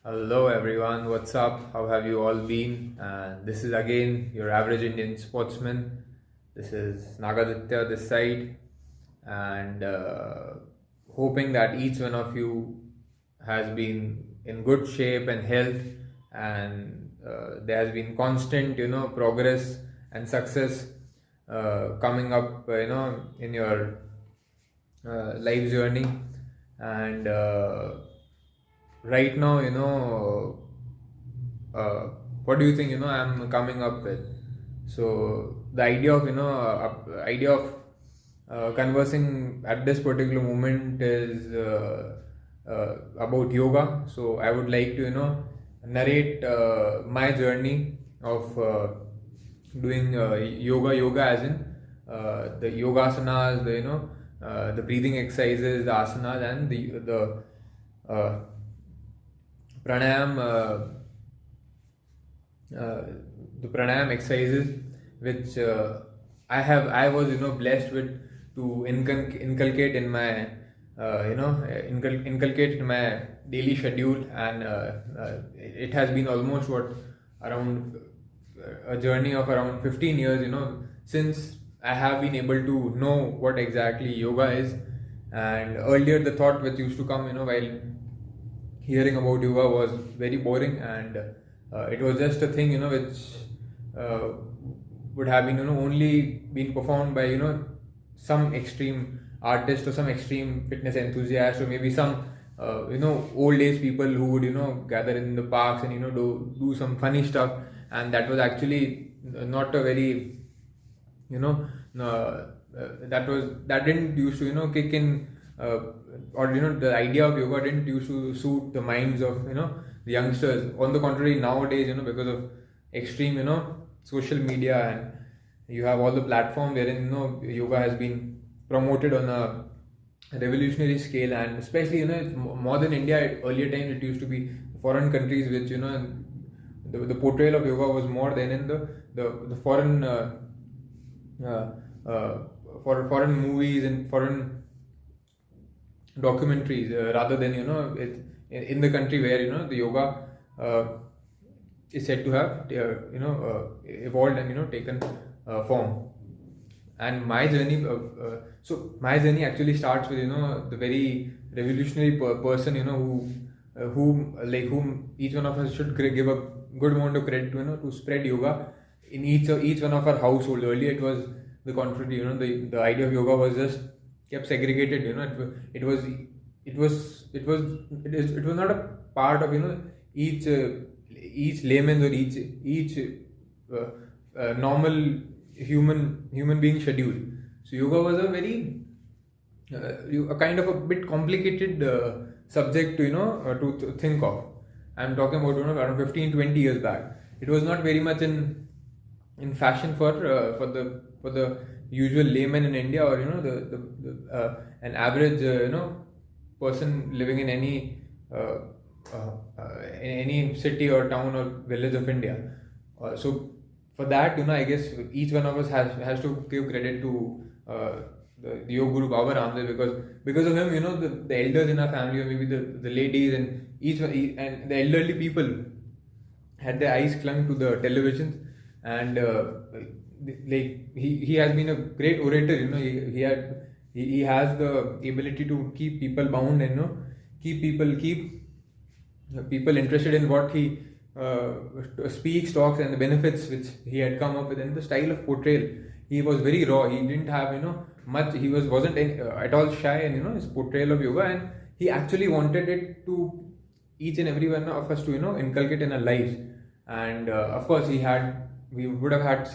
Hello everyone, what's up? How have you all been? This is again your average Indian sportsman. This is Nagaditya this side, and hoping that each one of you has been in good shape and health, and there has been constant, progress and success coming up, in your life journey, and right now, uh, what do you think, I'm coming up with? So the idea of, conversing at this particular moment is about yoga. So I would like to, narrate my journey of doing yoga as in the yogasanas, the breathing exercises, the asanas, and the uh, pranayam, uh, the pranayam exercises, which I was blessed with to inculcate in my inculcate in my daily schedule, and it has been almost around a journey of around 15 years, since I have been able to know what exactly yoga is. And earlier the thought which used to come, while hearing about yoga, was very boring, and it was just a thing, which uh, would have been, only been performed by, some extreme artist or some extreme fitness enthusiast, or maybe some old age people who would, gather in the parks and, do some funny stuff. And that was actually not a very, that didn't used to, kick in, or the idea of yoga didn't used to suit the minds of, the youngsters. On the contrary, nowadays, because of extreme, social media, and you have all the platform wherein, yoga has been promoted on a revolutionary scale. And especially, it's more than India. Earlier times it used to be foreign countries, which, the portrayal of yoga was more than in the foreign uh, uh, for foreign movies and foreign documentaries, rather than, in the country where, the yoga is said to have evolved and, taken form. And my journey actually starts with, the very revolutionary person, whom each one of us should give a good amount of credit to, to spread yoga in each one of our household. Earlier it was the contrary, the idea of yoga was just kept segregated. It was not a part of, each layman, or each normal human being schedule. So yoga was a very a kind of a bit complicated subject to, to think of. I'm talking about, around 15-20 years back. It was not very much in fashion for the usual layman in India, or, an average, person living in any city or town or village of India. So for that, I guess each one of us has to give credit to the Yoga Guru Baba Ramdev, because of him, the elders in our family, or maybe the ladies, and and the elderly people had their eyes clung to the televisions. And like he has been a great orator. He has the ability to keep people bound, and, keep people interested in what he speaks, talks, and the benefits which he had come up with. And the style of portrayal, he was very raw. He didn't have, much. He wasn't at all shy in, his portrayal of yoga, and he actually wanted it to each and every one of us to, inculcate in our lives. And of course, we would have had some